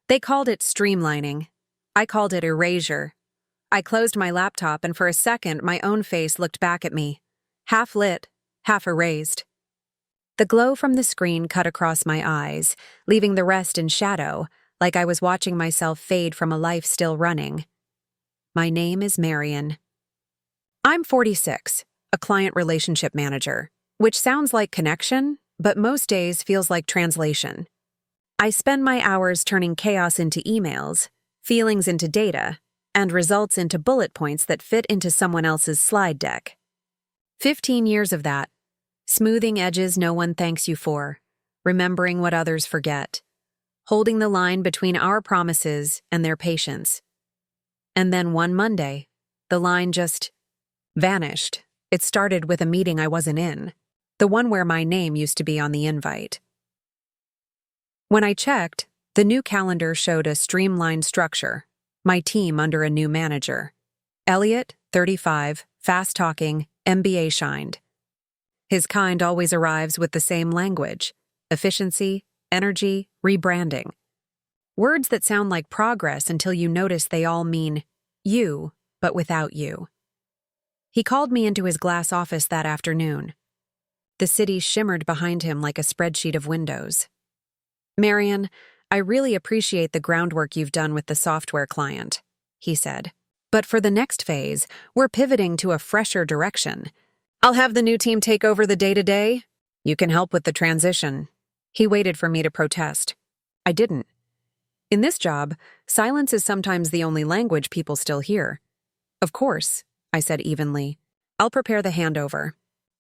They called it streamlining. I called it erasure. I closed my laptop and for a second my own face looked back at me, half lit, half erased. The glow from the screen cut across my eyes, leaving the rest in shadow, like I was watching myself fade from a life still running. My name is Marian. I'm 46, a client relationship manager, which sounds like connection, but most days feels like translation. I spend my hours turning chaos into emails, feelings into data, and results into bullet points that fit into someone else's slide deck. 15 years of that. Smoothing edges no one thanks you for, remembering what others forget, holding the line between our promises and their patience. And then one Monday, the line just vanished. It started with a meeting I wasn't in, the one where my name used to be on the invite. When I checked, the new calendar showed a streamlined structure, my team under a new manager. Elliot, 35, fast-talking, MBA shined. His kind always arrives with the same language: efficiency, energy, rebranding. Words that sound like progress until you notice they all mean you, but without you. He called me into his glass office that afternoon. The city shimmered behind him like a spreadsheet of windows. "Marian, I really appreciate the groundwork you've done with the software client," he said. "But for the next phase, we're pivoting to a fresher direction. I'll have the new team take over the day-to-day. You can help with the transition." He waited for me to protest. I didn't. In this job, silence is sometimes the only language people still hear. "Of course," I said evenly. "I'll prepare the handover."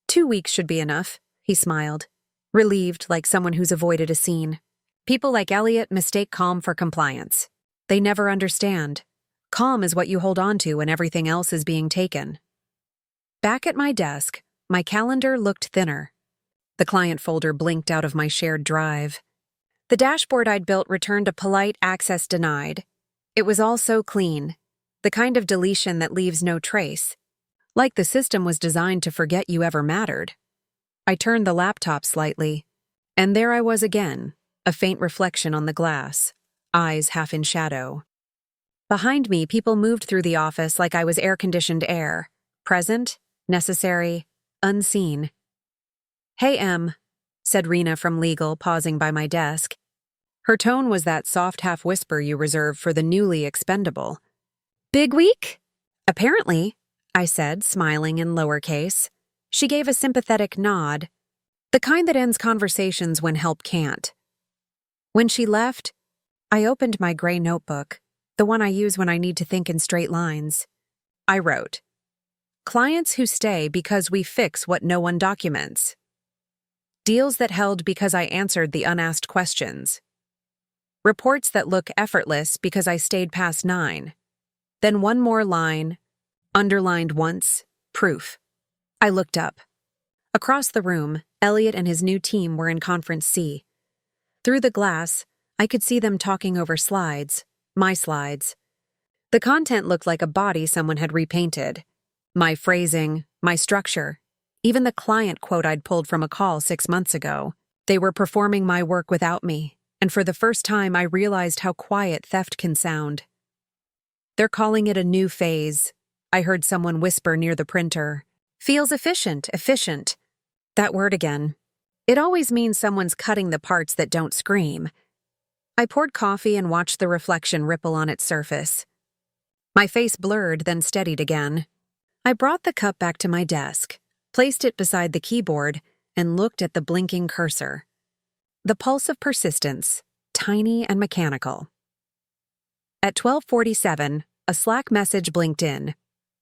2 weeks should be enough, he smiled, relieved like someone who's avoided a scene. People like Elliot mistake calm for compliance. They never understand. Calm is what you hold on to when everything else is being taken. Back at my desk, my calendar looked thinner. The client folder blinked out of my shared drive. The dashboard I'd built returned a polite access denied. It was all so clean, the kind of deletion that leaves no trace, like the system was designed to forget you ever mattered. I turned the laptop slightly, and there I was again, a faint reflection on the glass, eyes half in shadow. Behind me, people moved through the office like I was air-conditioned air, present, necessary, unseen. "Hey, Em," said Rena from legal, pausing by my desk. Her tone was that soft half-whisper you reserve for the newly expendable. "Big week?" "Apparently," I said, smiling in lowercase. She gave a sympathetic nod, the kind that ends conversations when help can't. When she left, I opened my gray notebook, the one I use when I need to think in straight lines. I wrote, "Clients who stay because we fix what no one documents. Deals that held because I answered the unasked questions. Reports that look effortless because I stayed past 9. Then one more line, underlined once, proof." I looked up. Across the room, Elliot and his new team were in Conference C. Through the glass, I could see them talking over slides, my slides. The content looked like a body someone had repainted. My phrasing, my structure, even the client quote I'd pulled from a call 6 months ago. They were performing my work without me, and for the first time I realized how quiet theft can sound. "They're calling it a new phase," I heard someone whisper near the printer. "Feels efficient, efficient." That word again. It always means someone's cutting the parts that don't scream. I poured coffee and watched the reflection ripple on its surface. My face blurred, then steadied again. I brought the cup back to my desk, placed it beside the keyboard, and looked at the blinking cursor. The pulse of persistence, tiny and mechanical. At 12:47, a Slack message blinked in.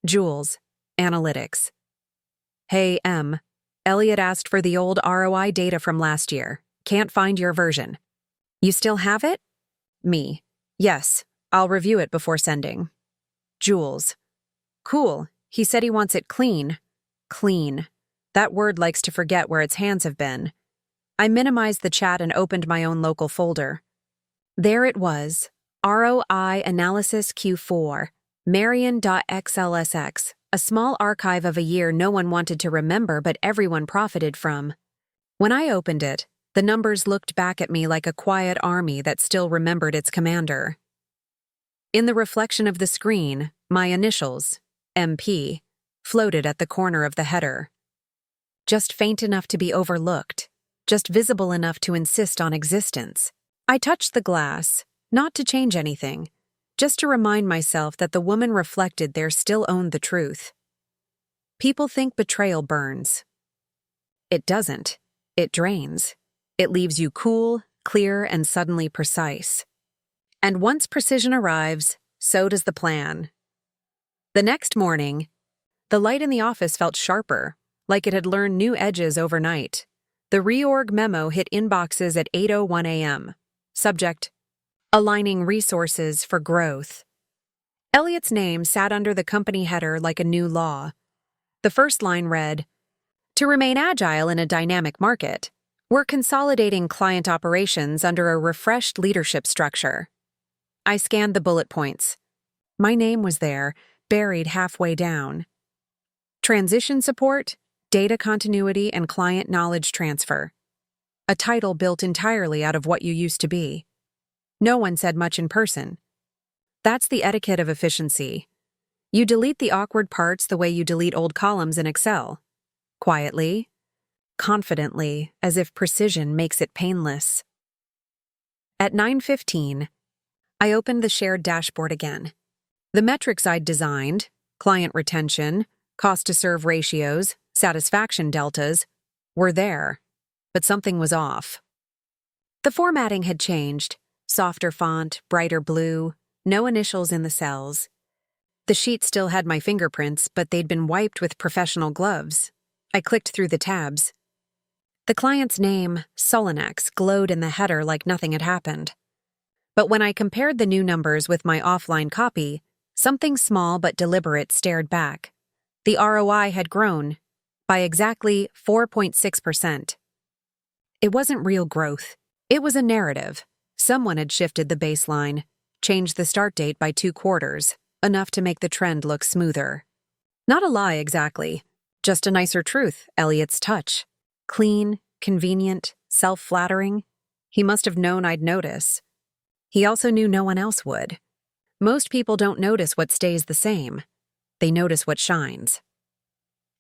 Jules, Analytics. "Hey, Em. Elliot asked for the old ROI data from last year. Can't find your version. You still have it?" Me. "Yes, I'll review it before sending." Jules. "Cool. He said he wants it clean." Clean. That word likes to forget where its hands have been. I minimized the chat and opened my own local folder. There it was, ROI Analysis Q4, Marian.xlsx, a small archive of a year no one wanted to remember but everyone profited from. When I opened it, The numbers looked back at me like a quiet army that still remembered its commander. In the reflection of the screen, my initials, MP, floated at the corner of the header. Just faint enough to be overlooked, just visible enough to insist on existence. I touched the glass, not to change anything, just to remind myself that the woman reflected there still owned the truth. People think betrayal burns. It doesn't. It drains. It leaves you cool, clear, and suddenly precise. And once precision arrives, so does the plan. The next morning, the light in the office felt sharper, like it had learned new edges overnight. The reorg memo hit inboxes at 8:01 a.m. Subject: Aligning Resources for Growth. Elliot's name sat under the company header like a new law. The first line read, "To remain agile in a dynamic market, we're consolidating client operations under a refreshed leadership structure." I scanned the bullet points. My name was there, buried halfway down. Transition support, data continuity, and client knowledge transfer. A title built entirely out of what you used to be. No one said much in person. That's the etiquette of efficiency. You delete the awkward parts the way you delete old columns in Excel. Quietly, confidently, as if precision makes it painless. At 9:15, I opened the shared dashboard again. The metrics I'd designed, client retention, cost-to-serve ratios, satisfaction deltas, were there, but something was off. The formatting had changed. Softer font, brighter blue, no initials in the cells. The sheet still had my fingerprints, but they'd been wiped with professional gloves. I clicked through the tabs. The client's name, Solinex, glowed in the header like nothing had happened. But when I compared the new numbers with my offline copy, something small but deliberate stared back. The ROI had grown by exactly 4.6%. It wasn't real growth. It was a narrative. Someone had shifted the baseline, changed the start date by 2 quarters, enough to make the trend look smoother. Not a lie exactly, just a nicer truth, Elliot's touch. Clean, convenient, self-flattering. He must have known I'd notice. He also knew no one else would. Most people don't notice what stays the same. They notice what shines.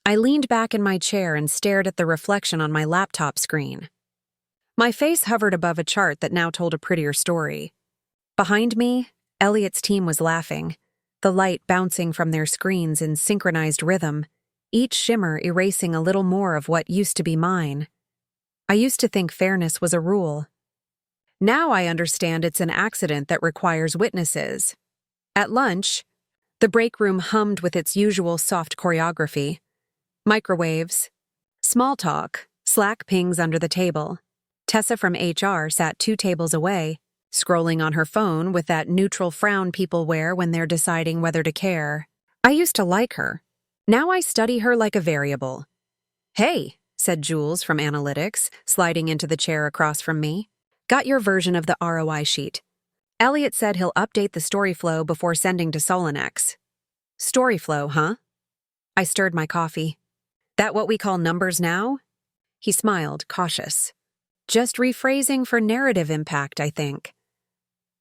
I leaned back in my chair and stared at the reflection on my laptop screen. My face hovered above a chart that now told a prettier story. Behind me, Elliot's team was laughing, the light bouncing from their screens in synchronized rhythm, each shimmer erasing a little more of what used to be mine. I used to think fairness was a rule. Now I understand it's an accident that requires witnesses. At lunch, the break room hummed with its usual soft choreography. Microwaves, small talk, Slack pings under the table. Tessa from HR sat 2 tables away, scrolling on her phone with that neutral frown people wear when they're deciding whether to care. I used to like her. Now I study her like a variable. "Hey," said Jules from Analytics, sliding into the chair across from me. "Got your version of the ROI sheet. Elliot said he'll update the story flow before sending to Solinex." "Story flow, huh?" I stirred my coffee. "That what we call numbers now?" He smiled, cautious. "Just rephrasing for narrative impact, I think."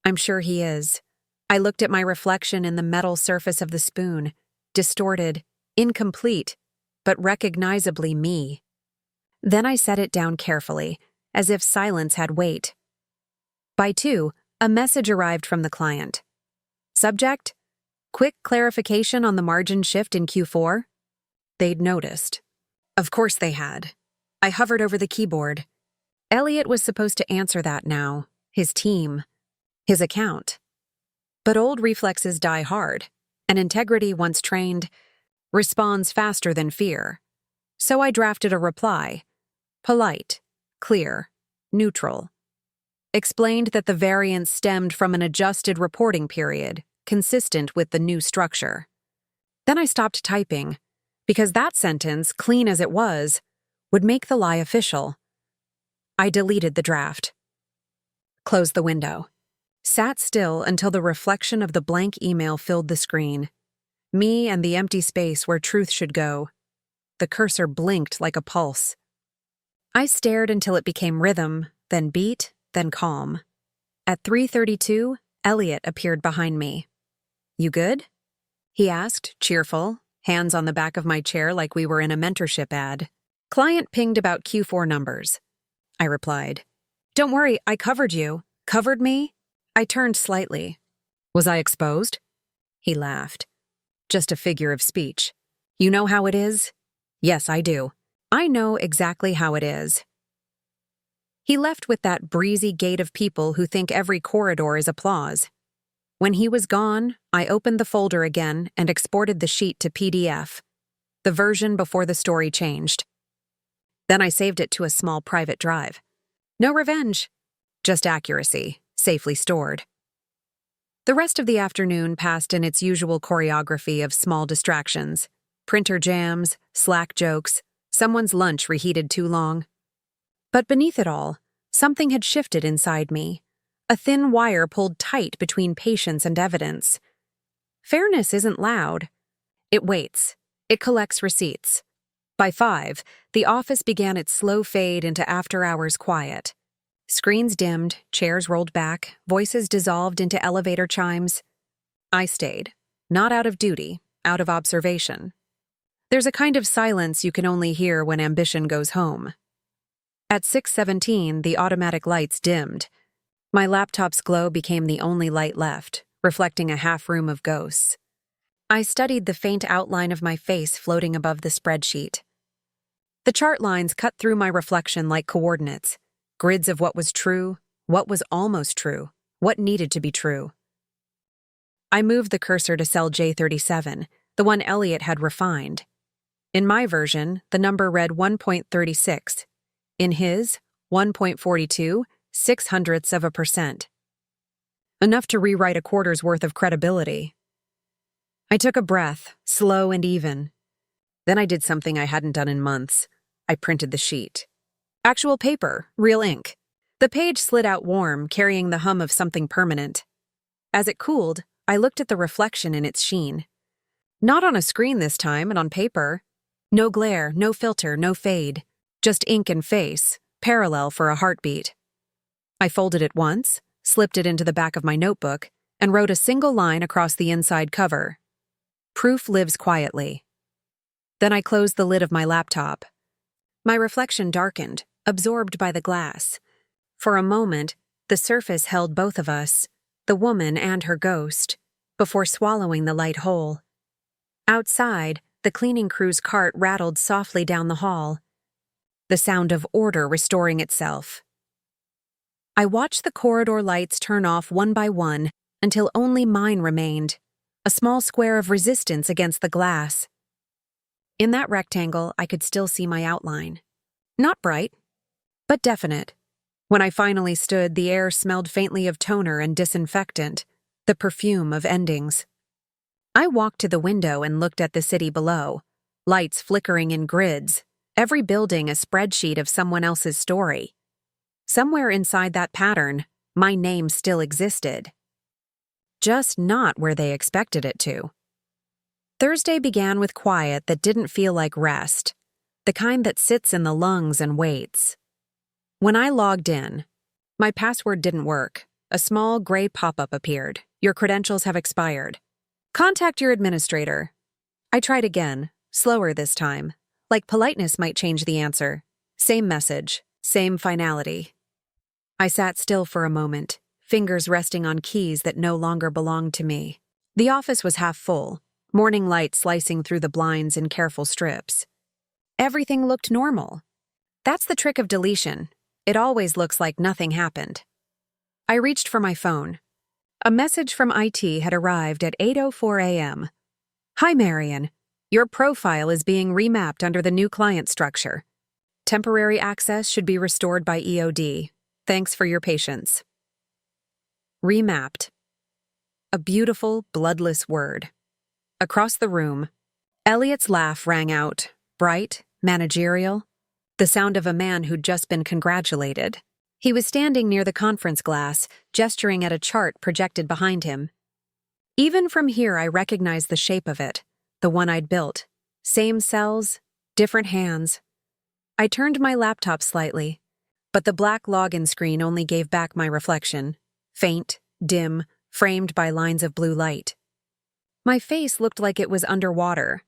I'm sure he is. I looked at my reflection in the metal surface of the spoon, distorted, incomplete, but recognizably me. Then I set it down carefully, as if silence had weight. By 2, a message arrived from the client. Subject: Quick clarification on the margin shift in Q4. They'd noticed. Of course they had. I hovered over the keyboard. Elliot was supposed to answer that now, his team, his account. But old reflexes die hard, and integrity, once trained, responds faster than fear. So I drafted a reply. Polite, clear, neutral. Explained that the variance stemmed from an adjusted reporting period, consistent with the new structure. Then I stopped typing, because that sentence, clean as it was, would make the lie official. I deleted the draft. Closed the window. Sat still until the reflection of the blank email filled the screen. Me and the empty space where truth should go. The cursor blinked like a pulse. I stared until it became rhythm, then beat, then calm. At 3:32, Elliot appeared behind me. "You good?" he asked, cheerful, hands on the back of my chair like we were in a mentorship ad. "Client pinged about Q4 numbers," I replied. "Don't worry, I covered you." "Covered me?" I turned slightly. "Was I exposed?" He laughed. "Just a figure of speech. You know how it is?" "Yes, I do. I know exactly how it is." He left with that breezy gait of people who think every corridor is applause. When he was gone, I opened the folder again and exported the sheet to PDF, the version before the story changed. Then I saved it to a small private drive. No revenge, just accuracy, safely stored. The rest of the afternoon passed in its usual choreography of small distractions: printer jams, Slack jokes, someone's lunch reheated too long. But beneath it all, something had shifted inside me. A thin wire pulled tight between patience and evidence. Fairness isn't loud. It waits. It collects receipts. By 5, the office began its slow fade into after-hours quiet. Screens dimmed, chairs rolled back, voices dissolved into elevator chimes. I stayed, not out of duty, out of observation. There's a kind of silence you can only hear when ambition goes home. At 6:17, the automatic lights dimmed. My laptop's glow became the only light left, reflecting a half-room of ghosts. I studied the faint outline of my face floating above the spreadsheet. The chart lines cut through my reflection like coordinates, grids of what was true, what was almost true, what needed to be true. I moved the cursor to cell J37, the one Elliot had refined. In my version, the number read 1.36. In his, 1.42, 0.06%. Enough to rewrite a quarter's worth of credibility. I took a breath, slow and even. Then I did something I hadn't done in months. I printed the sheet. Actual paper, real ink. The page slid out warm, carrying the hum of something permanent. As it cooled, I looked at the reflection in its sheen. Not on a screen this time, and on paper. No glare, no filter, no fade. Just ink and face, parallel for a heartbeat. I folded it once, slipped it into the back of my notebook, and wrote a single line across the inside cover. "Proof lives quietly." Then I closed the lid of my laptop. My reflection darkened, absorbed by the glass. For a moment, the surface held both of us, the woman and her ghost, before swallowing the light whole. Outside, the cleaning crew's cart rattled softly down the hall, the sound of order restoring itself. I watched the corridor lights turn off one by one until only mine remained, a small square of resistance against the glass. In that rectangle, I could still see my outline. Not bright, but definite. When I finally stood, the air smelled faintly of toner and disinfectant, the perfume of endings. I walked to the window and looked at the city below, lights flickering in grids, every building a spreadsheet of someone else's story. Somewhere inside that pattern, my name still existed. Just not where they expected it to. Thursday began with quiet that didn't feel like rest, the kind that sits in the lungs and waits. When I logged in, my password didn't work. A small gray pop-up appeared. "Your credentials have expired. Contact your administrator." I tried again, slower this time, like politeness might change the answer. Same message, same finality. I sat still for a moment, fingers resting on keys that no longer belonged to me. The office was half full, morning light slicing through the blinds in careful strips. Everything looked normal. That's the trick of deletion. It always looks like nothing happened. I reached for my phone. A message from IT had arrived at 8:04 a.m. "Hi, Marian. Your profile is being remapped under the new client structure. Temporary access should be restored by EOD. Thanks for your patience." Remapped. A beautiful, bloodless word. Across the room, Elliot's laugh rang out, bright, managerial, the sound of a man who'd just been congratulated. He was standing near the conference glass, gesturing at a chart projected behind him. Even from here, I recognized the shape of it, the one I'd built. Same cells, different hands. I turned my laptop slightly, but the black login screen only gave back my reflection, faint, dim, framed by lines of blue light. My face looked like it was underwater.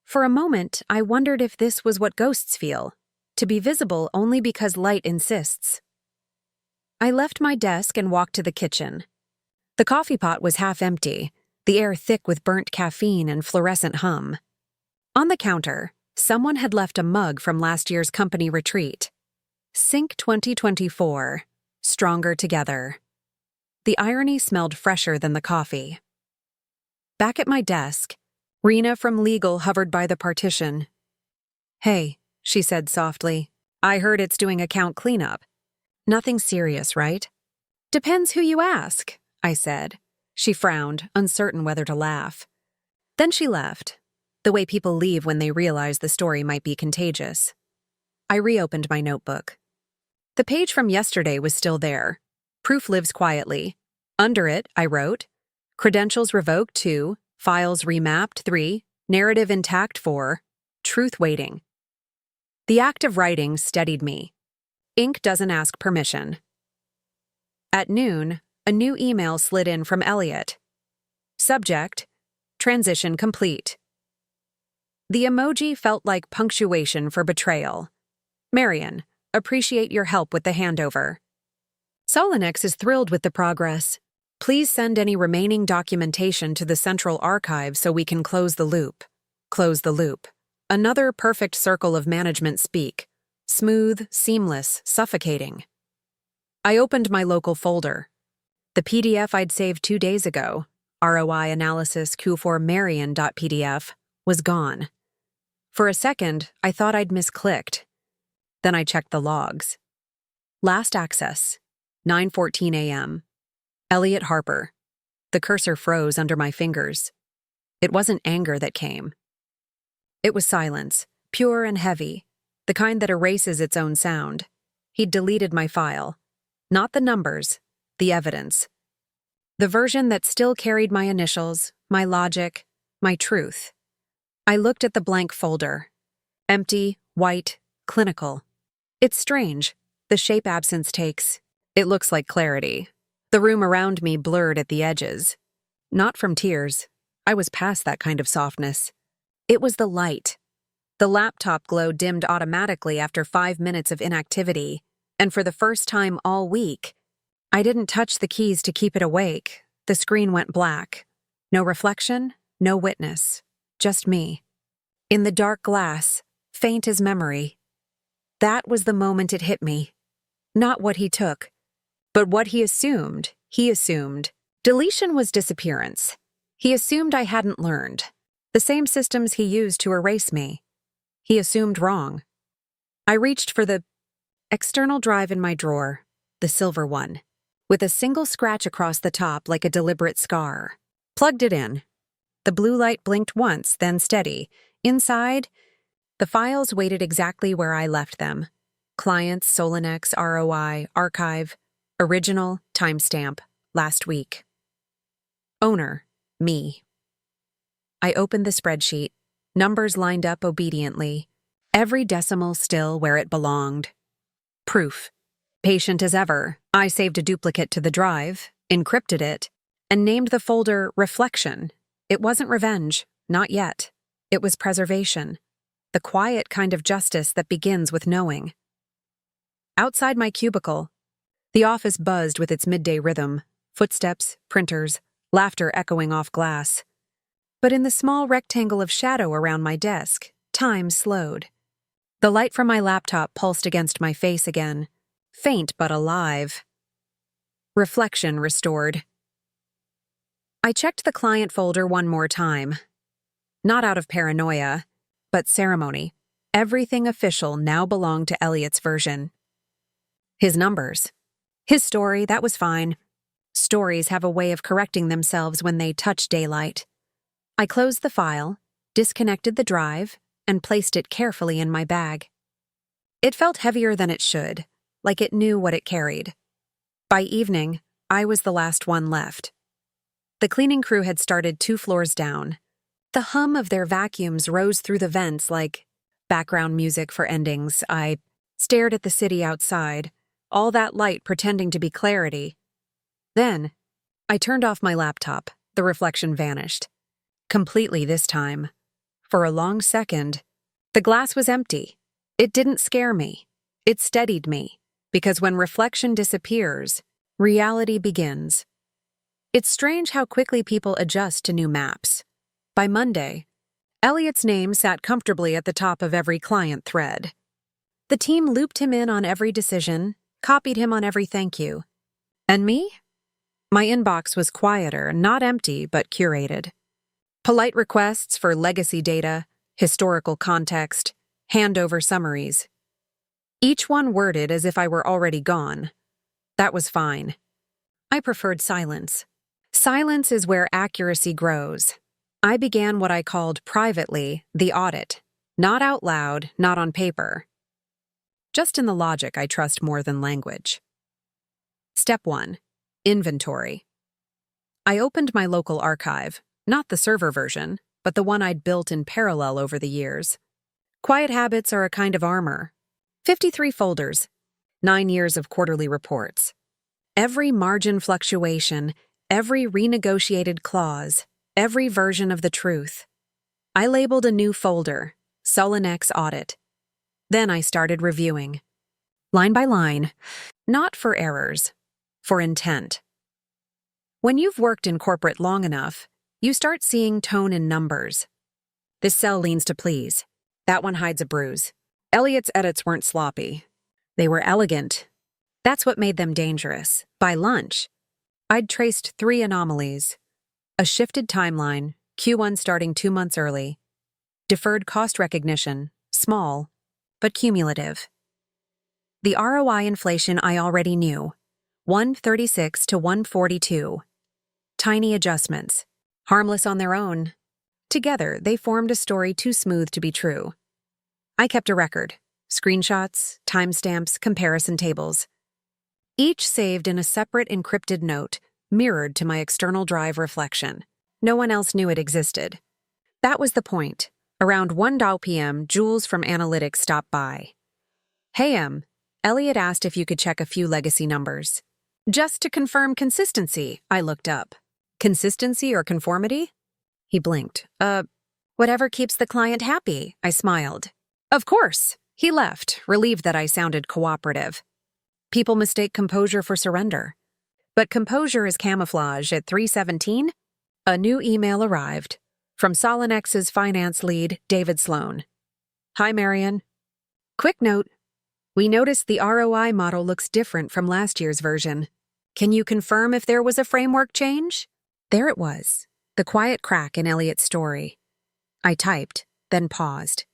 For a moment, I wondered if this was what ghosts feel, to be visible only because light insists. I left my desk and walked to the kitchen. The coffee pot was half empty, the air thick with burnt caffeine and fluorescent hum. On the counter, someone had left a mug from last year's company retreat. Sync 2024, Stronger Together. The irony smelled fresher than the coffee. Back at my desk, Rena from legal hovered by the partition. "Hey," she said softly, "I heard it's doing account cleanup. Nothing serious, right?" "Depends who you ask," I said. She frowned, uncertain whether to laugh. Then she left, the way people leave when they realize the story might be contagious. I reopened my notebook. The page from yesterday was still there. Proof lives quietly. Under it, I wrote, credentials revoked 2, files remapped 3, narrative intact 4, truth waiting. The act of writing steadied me. Ink doesn't ask permission. At noon, a new email slid in from Elliot. Subject, transition complete. The emoji felt like punctuation for betrayal. Marian, appreciate your help with the handover. Solinex is thrilled with the progress. Please send any remaining documentation to the central archive so we can close the loop. Close the loop. Another perfect circle of management speak. Smooth, seamless, suffocating. I opened my local folder. The PDF I'd saved 2 days ago, ROI analysis Q4 Marian.pdf, was gone. For a second, I thought I'd misclicked. Then I checked the logs. Last access, 9:14 a.m. Elliot Harper. The cursor froze under my fingers. It wasn't anger that came. It was silence, pure and heavy, the kind that erases its own sound. He'd deleted my file. Not the numbers, the evidence. The version that still carried my initials, my logic, my truth. I looked at the blank folder. Empty, white, clinical. It's strange, the shape absence takes. It looks like clarity. The room around me blurred at the edges. Not from tears. I was past that kind of softness. It was the light. The laptop glow dimmed automatically after 5 minutes of inactivity, and for the first time all week, I didn't touch the keys to keep it awake. The screen went black. No reflection, no witness. Just me. In the dark glass, faint as memory. That was the moment it hit me. Not what he took, but what he assumed. Deletion was disappearance. He assumed I hadn't learned. The same systems he used to erase me. He assumed wrong. I reached for the external drive in my drawer, the silver one, with a single scratch across the top like a deliberate scar. Plugged it in. The blue light blinked once, then steady. Inside, the files waited exactly where I left them. Clients, Solinex, ROI, archive, original, timestamp, last week. Owner, me. I opened the spreadsheet, numbers lined up obediently, every decimal still where it belonged. Proof. Patient as ever, I saved a duplicate to the drive, encrypted it, and named the folder Reflection. It wasn't revenge, not yet. It was preservation. The quiet kind of justice that begins with knowing. Outside my cubicle, the office buzzed with its midday rhythm, footsteps, printers, laughter echoing off glass. But in the small rectangle of shadow around my desk, time slowed. The light from my laptop pulsed against my face again, faint but alive. Reflection restored. I checked the client folder one more time. Not out of paranoia, but ceremony. Everything official now belonged to Elliot's version. His numbers. His story, that was fine. Stories have a way of correcting themselves when they touch daylight. I closed the file, disconnected the drive, and placed it carefully in my bag. It felt heavier than it should, like it knew what it carried. By evening, I was the last one left. The cleaning crew had started 2 floors down. The hum of their vacuums rose through the vents like, Background music for endings. I stared at the city outside, all that light pretending to be clarity. Then, I turned off my laptop. The reflection vanished. Completely this time. For a long second, the glass was empty. It didn't scare me. It steadied me, because when reflection disappears, reality begins. It's strange how quickly people adjust to new maps. By Monday, Elliot's name sat comfortably at the top of every client thread. The team looped him in on every decision, copied him on every thank you. And me? My inbox was quieter, not empty, but curated. Polite requests for legacy data, historical context, handover summaries. Each one worded as if I were already gone. That was fine. I preferred silence. Silence is where accuracy grows. I began what I called privately the audit. Not out loud, not on paper. Just in the logic I trust more than language. Step 1. Inventory. I opened my local archive, not the server version, but the one I'd built in parallel over the years. Quiet habits are a kind of armor. 53 folders, 9 years of quarterly reports. Every margin fluctuation, every renegotiated clause, every version of the truth. I labeled a new folder, Sullinex Audit. Then I started reviewing. Line by line, not for errors, for intent. When you've worked in corporate long enough, you start seeing tone in numbers. This cell leans to please. That one hides a bruise. Elliot's edits weren't sloppy. They were elegant. That's what made them dangerous. By lunch, I'd traced 3 anomalies. A shifted timeline, Q1 starting 2 months early. Deferred cost recognition, small, but cumulative. The ROI inflation I already knew, 136 to 142. Tiny adjustments, harmless on their own. Together, they formed a story too smooth to be true. I kept a record, screenshots, timestamps, comparison tables. Each saved in a separate encrypted note, mirrored to my external drive reflection. No one else knew it existed. That was the point. Around 1 p.m., Jules from Analytics stopped by. Hey, Elliot asked if you could check a few legacy numbers. Just to confirm consistency, I looked up. Consistency or conformity? He blinked. Whatever keeps the client happy, I smiled. Of course. He left, relieved that I sounded cooperative. People mistake composure for surrender. But composure is camouflage. At 3:17, a new email arrived from Solinex's finance lead, David Sloan. Hi, Marian. Quick note. We noticed the ROI model looks different from last year's version. Can you confirm if there was a framework change? There it was, the quiet crack in Elliot's story. I typed, then paused.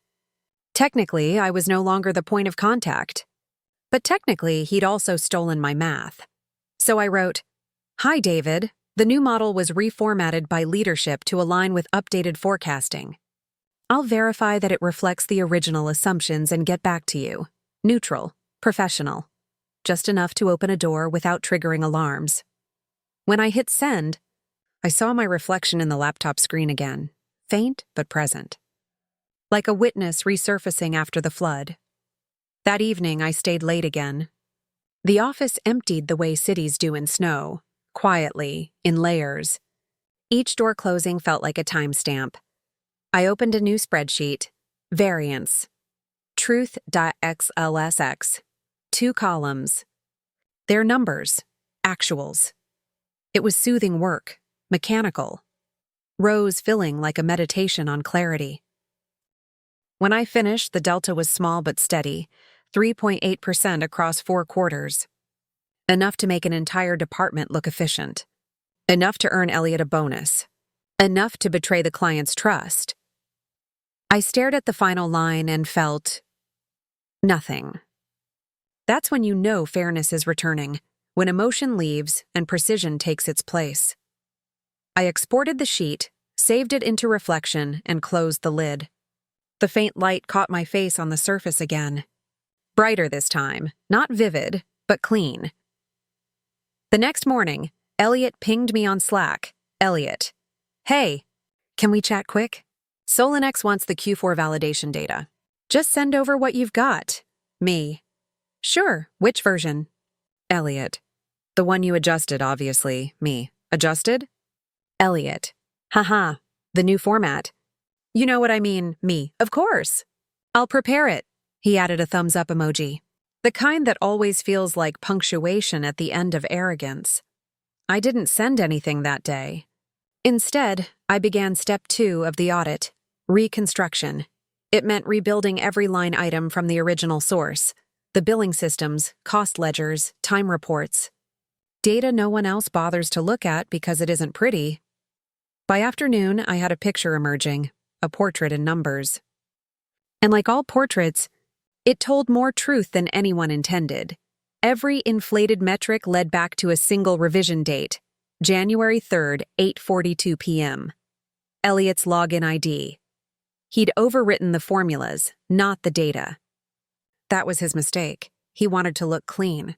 Technically, I was no longer the point of contact. But technically, he'd also stolen my math. So I wrote, Hi, David. The new model was reformatted by leadership to align with updated forecasting. I'll verify that it reflects the original assumptions and get back to you. Neutral, professional. Just enough to open a door without triggering alarms. When I hit send, I saw my reflection in the laptop screen again, faint but present. Like a witness resurfacing after the flood. That evening, I stayed late again. The office emptied the way cities do in snow, quietly, in layers. Each door closing felt like a timestamp. I opened a new spreadsheet, variance, truth.xlsx, 2 columns. They're numbers, actuals. It was soothing work, mechanical. Rows filling like a meditation on clarity. When I finished, the delta was small but steady, 3.8% across 4 quarters. Enough to make an entire department look efficient. Enough to earn Elliot a bonus. Enough to betray the client's trust. I stared at the final line and felt nothing. That's when you know fairness is returning, when emotion leaves and precision takes its place. I exported the sheet, saved it into reflection, and closed the lid. The faint light caught my face on the surface again. Brighter this time, not vivid, but clean. The next morning, Elliot pinged me on Slack. Elliot. Hey, can we chat quick? Solinex wants the Q4 validation data. Just send over what you've got. Me. Sure, which version? Elliot. The one you adjusted, obviously. Me. Adjusted? Elliot. Haha, the new format. You know what I mean, me. Of course. I'll prepare it. He added a thumbs up emoji. The kind that always feels like punctuation at the end of arrogance. I didn't send anything that day. Instead, I began step 2 of the audit, reconstruction. It meant rebuilding every line item from the original source, the billing systems, cost ledgers, time reports. Data no one else bothers to look at because it isn't pretty. By afternoon, I had a picture emerging, a portrait in numbers. And like all portraits, it told more truth than anyone intended. Every inflated metric led back to a single revision date, January 3rd, 8:42 p.m. Elliot's login ID. He'd overwritten the formulas, not the data. That was his mistake. He wanted to look clean.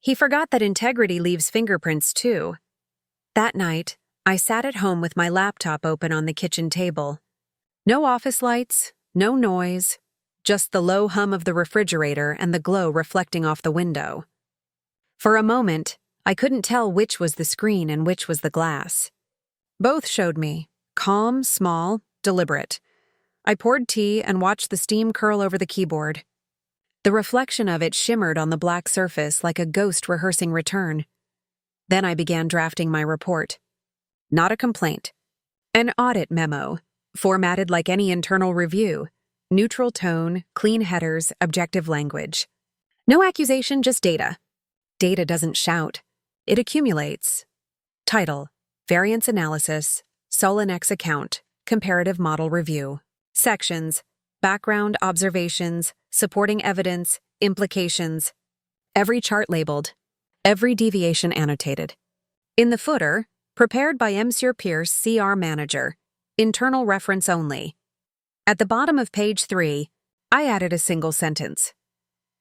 He forgot that integrity leaves fingerprints too. That night, I sat at home with my laptop open on the kitchen table. No office lights, no noise, just the low hum of the refrigerator and the glow reflecting off the window. For a moment, I couldn't tell which was the screen and which was the glass. Both showed me, calm, small, deliberate. I poured tea and watched the steam curl over the keyboard. The reflection of it shimmered on the black surface like a ghost rehearsing return. Then I began drafting my report. Not a complaint. An audit memo, formatted like any internal review. Neutral tone, clean headers, objective language. No accusation, just data. Data doesn't shout. It accumulates. Title: Variance Analysis, Solinex Account, Comparative Model Review. Sections: Background, Observations, Supporting Evidence, Implications. Every chart labeled. Every deviation annotated. In the footer, prepared by Monsieur Pierce, CR Manager. Internal reference only. At the bottom of page 3, I added a single sentence.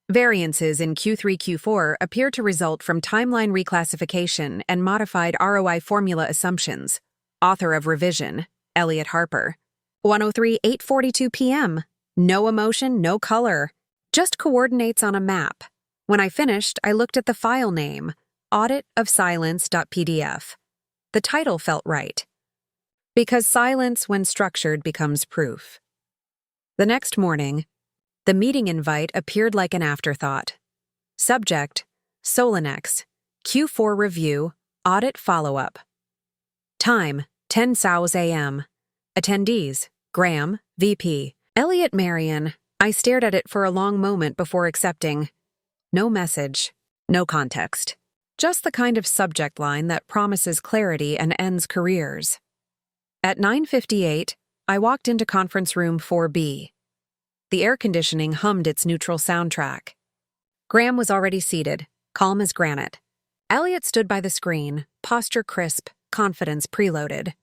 Variances in Q3-Q4 appear to result from timeline reclassification and modified ROI formula assumptions. Author of revision, Elliot Harper. 1:03, 8:42 p.m. No emotion, no color. Just coordinates on a map. When I finished, I looked at the file name, auditofsilence.pdf. The title felt right. Because silence, when structured, becomes proof. The next morning, the meeting invite appeared like an afterthought. Subject: Solinex, Q4 Review, Audit Follow-Up. Time: 10 Sows a.m. Attendees: Graham, VP. Elliot, Marian. I stared at it for a long moment before accepting. No message, no context. Just the kind of subject line that promises clarity and ends careers. At 9:58, I walked into conference room 4B. The air conditioning hummed its neutral soundtrack. Graham was already seated, calm as granite. Elliot stood by the screen, posture crisp, confidence preloaded.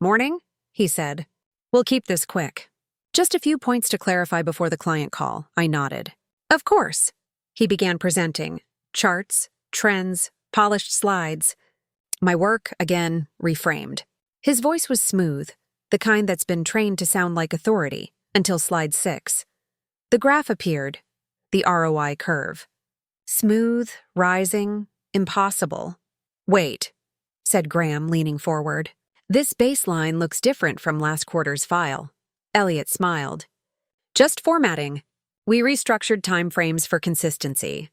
"Morning," he said. "We'll keep this quick. Just a few points to clarify before the client call." I nodded. "Of course." He began presenting. Charts, trends, polished slides. My work, again, reframed. His voice was smooth, the kind that's been trained to sound like authority, until slide 6. The graph appeared, the ROI curve. Smooth, rising, impossible. "Wait," said Graham, leaning forward. "This baseline looks different from last quarter's file." Elliot smiled. "Just formatting. We restructured timeframes for consistency."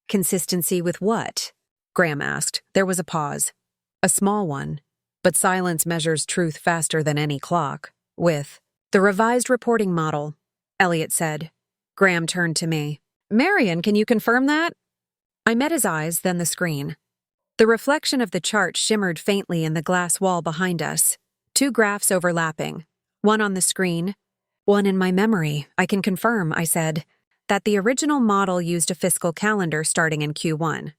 "Consistency with what?" Graham asked. There was a pause. A small one, but silence measures truth faster than any clock. "With the revised reporting model," Elliot said. Graham turned to me. "Marian, can you confirm that?" I met his eyes, then the screen. The reflection of the chart shimmered faintly in the glass wall behind us. 2 graphs overlapping. One on the screen, one in my memory. "I can confirm," I said, "that the original model used a fiscal calendar starting in Q1.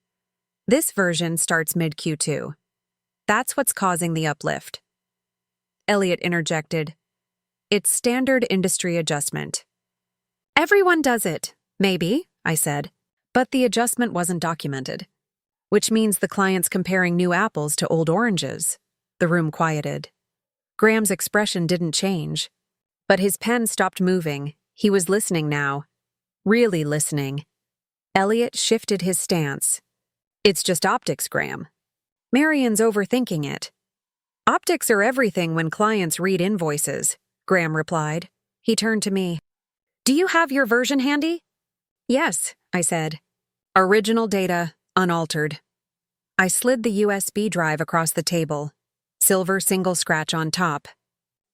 This version starts mid-Q2. That's what's causing the uplift." Elliot interjected. "It's standard industry adjustment." "Everyone does it, maybe," I said, "but the adjustment wasn't documented. Which means the client's comparing new apples to old oranges." The room quieted. Graham's expression didn't change, but his pen stopped moving, He was listening now. Really listening. Elliot shifted his stance. It's just optics, Graham. Marian's overthinking it. Optics are everything when clients read invoices, Graham replied. He turned to me. Do you have your version handy? Yes, I said. Original data, unaltered. I slid the USB drive across the table. Silver single scratch on top.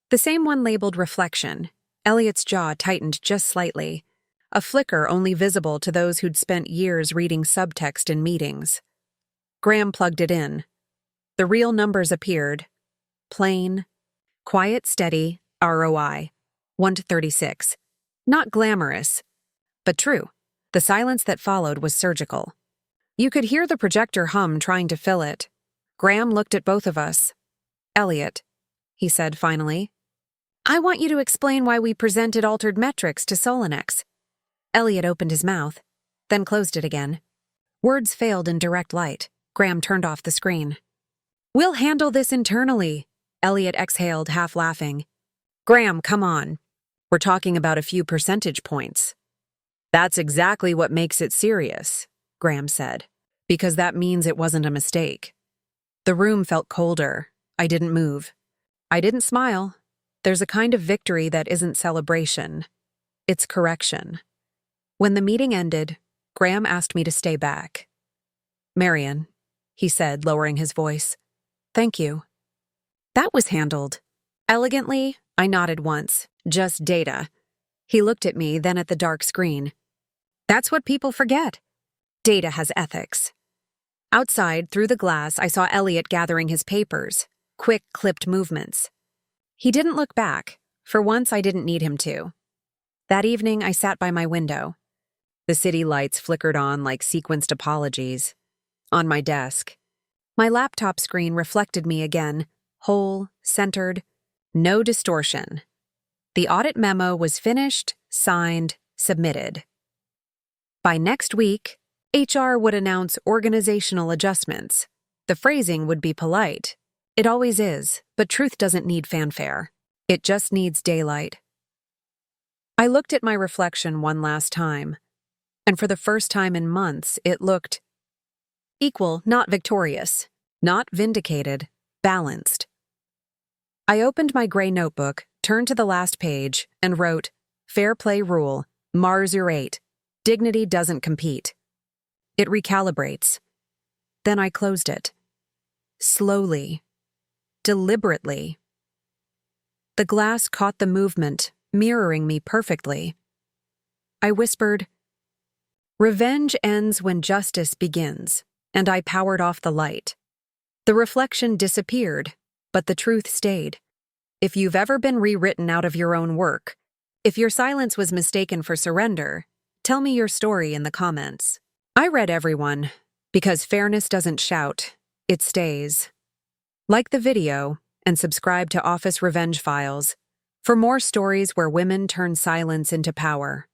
The same one labeled reflection. Elliot's jaw tightened just slightly. A flicker only visible to those who'd spent years reading subtext in meetings. Graham plugged it in. The real numbers appeared. Plain, quiet, steady, ROI, 1 to 36. Not glamorous, but true. The silence that followed was surgical. You could hear the projector hum trying to fill it. Graham looked at both of us. Elliot, he said finally, I want you to explain why we presented altered metrics to Solinex. Elliot opened his mouth, then closed it again. Words failed in direct light. Graham turned off the screen. We'll handle this internally, Elliot exhaled, half laughing. Graham, come on. We're talking about a few percentage points. That's exactly what makes it serious, Graham said, because that means it wasn't a mistake. The room felt colder. I didn't move. I didn't smile. There's a kind of victory that isn't celebration. It's correction. When the meeting ended, Graham asked me to stay back. Marian, he said, lowering his voice. Thank you. That was handled. Elegantly, I nodded once. Just data. He looked at me, then at the dark screen. That's what people forget. Data has ethics. Outside, through the glass, I saw Elliot gathering his papers. Quick, clipped movements. He didn't look back. For once, I didn't need him to. That evening, I sat by my window. The city lights flickered on like sequenced apologies. On my desk, my laptop screen reflected me again, whole, centered, no distortion. The audit memo was finished, signed, submitted. By next week, HR would announce organizational adjustments. The phrasing would be polite. It always is, but truth doesn't need fanfare. It just needs daylight. I looked at my reflection one last time, and for the first time in months, it looked equal, not victorious, not vindicated, balanced. I opened my gray notebook, turned to the last page, and wrote, Fair play rule, Mars 8. Dignity doesn't compete. It recalibrates. Then I closed it. Slowly. Deliberately. The glass caught the movement, mirroring me perfectly. I whispered, Revenge ends when justice begins, and I powered off the light. The reflection disappeared, but the truth stayed. If you've ever been rewritten out of your own work, if your silence was mistaken for surrender, tell me your story in the comments. I read everyone, because fairness doesn't shout, it stays. Like the video, and subscribe to Office Revenge Files for more stories where women turn silence into power.